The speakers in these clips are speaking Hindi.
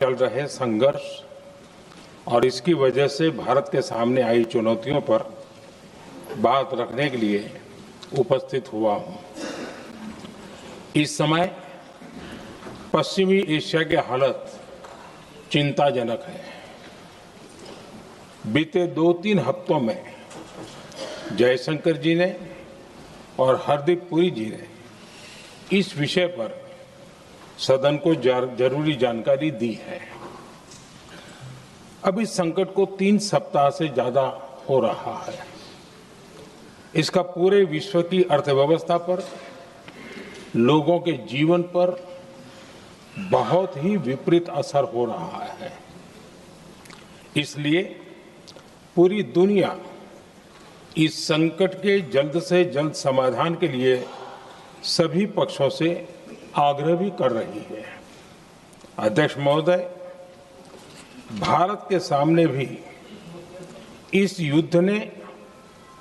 चल रहे संघर्ष और इसकी वजह से भारत के सामने आई चुनौतियों पर बात रखने के लिए उपस्थित हुआ हूं। इस समय पश्चिमी एशिया की हालत चिंताजनक है। बीते 2-3 हफ्तों में जयशंकर जी ने और हरदीप पुरी जी ने इस विषय पर सदन को जरूरी जानकारी दी है। अब इस संकट को 3 सप्ताह से ज्यादा हो रहा है। इसका पूरे विश्व की अर्थव्यवस्था पर, लोगों के जीवन पर बहुत ही विपरीत असर हो रहा है। इसलिए पूरी दुनिया इस संकट के जल्द से जल्द समाधान के लिए सभी पक्षों से आग्रह भी कर रही है। अध्यक्ष महोदय, भारत के सामने भी इस युद्ध ने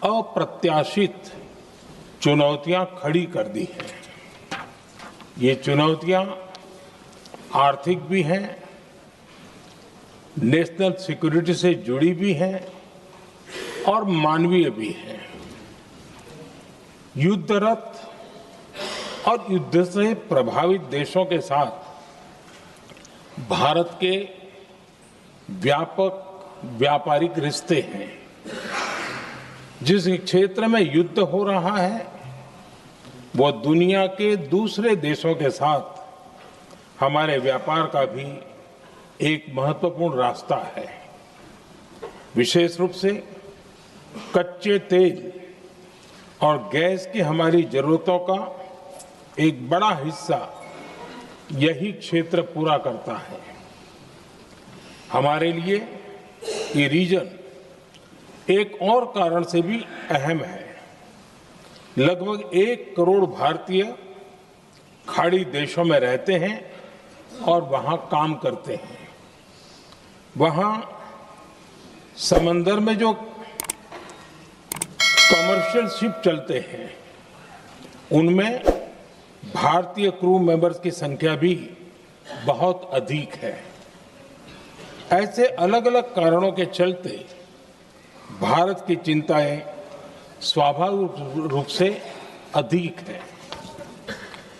अप्रत्याशित चुनौतियां खड़ी कर दी हैं। ये चुनौतियां आर्थिक भी हैं, नेशनल सिक्योरिटी से जुड़ी भी हैं और मानवीय भी हैं। युद्धरत और युद्ध से प्रभावित देशों के साथ भारत के व्यापक व्यापारिक रिश्ते हैं। जिस क्षेत्र में युद्ध हो रहा है वो दुनिया के दूसरे देशों के साथ हमारे व्यापार का भी एक महत्वपूर्ण रास्ता है। विशेष रूप से कच्चे तेल और गैस की हमारी जरूरतों का एक बड़ा हिस्सा यही क्षेत्र पूरा करता है। हमारे लिए ये रीजन एक और कारण से भी अहम है। लगभग 1 करोड़ भारतीय खाड़ी देशों में रहते हैं और वहां काम करते हैं। वहां समंदर में जो कमर्शियल शिप चलते हैं उनमें भारतीय क्रू मेंबर्स की संख्या भी बहुत अधिक है। ऐसे अलग अलग कारणों के चलते भारत की चिंताएं स्वाभाविक रूप से अधिक है।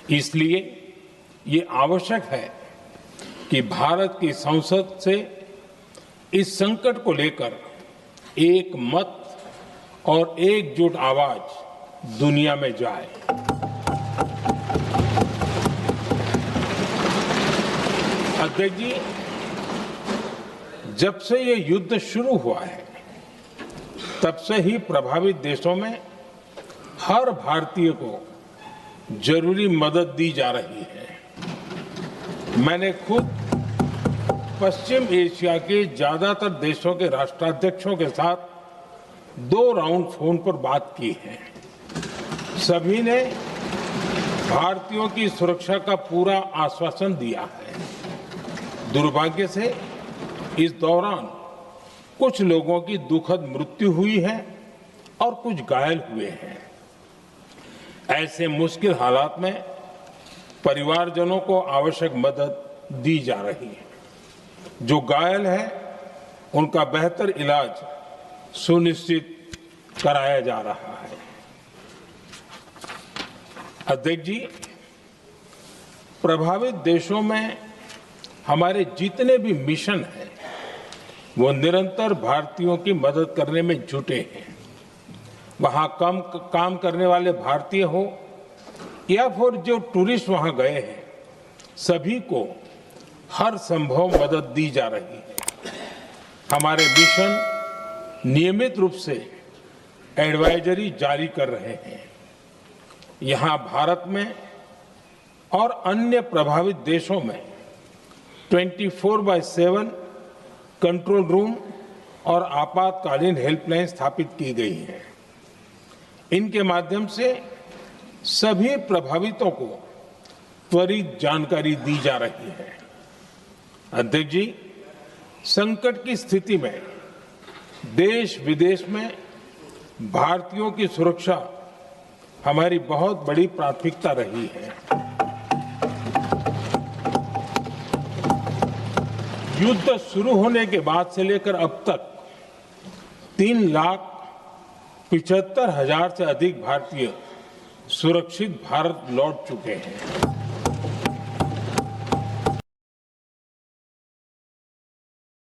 इसलिए ये आवश्यक है कि भारत की संसद से इस संकट को लेकर एक मत और एकजुट आवाज दुनिया में जाए। अध्यक्ष जी, जब से ये युद्ध शुरू हुआ है तब से ही प्रभावित देशों में हर भारतीय को जरूरी मदद दी जा रही है। मैंने खुद पश्चिम एशिया के ज्यादातर देशों के राष्ट्राध्यक्षों के साथ 2 राउंड फोन पर बात की है। सभी ने भारतीयों की सुरक्षा का पूरा आश्वासन दिया है। दुर्भाग्य से इस दौरान कुछ लोगों की दुखद मृत्यु हुई है और कुछ घायल हुए हैं। ऐसे मुश्किल हालात में परिवारजनों को आवश्यक मदद दी जा रही है। जो घायल है उनका बेहतर इलाज सुनिश्चित कराया जा रहा है। अध्यक्ष जी, प्रभावित देशों में हमारे जितने भी मिशन हैं वो निरंतर भारतीयों की मदद करने में जुटे हैं। वहां काम करने वाले भारतीय हो या फिर जो टूरिस्ट वहां गए हैं, सभी को हर संभव मदद दी जा रही है। हमारे मिशन नियमित रूप से एडवाइजरी जारी कर रहे हैं। यहां भारत में और अन्य प्रभावित देशों में 24/7 कंट्रोल रूम और आपातकालीन हेल्पलाइन स्थापित की गई है। इनके माध्यम से सभी प्रभावितों को त्वरित जानकारी दी जा रही है। अध्यक्ष जी, संकट की स्थिति में देश विदेश में भारतीयों की सुरक्षा हमारी बहुत बड़ी प्राथमिकता रही है। युद्ध शुरू होने के बाद से लेकर अब तक 3,75,000 से अधिक भारतीय सुरक्षित भारत लौट चुके हैं।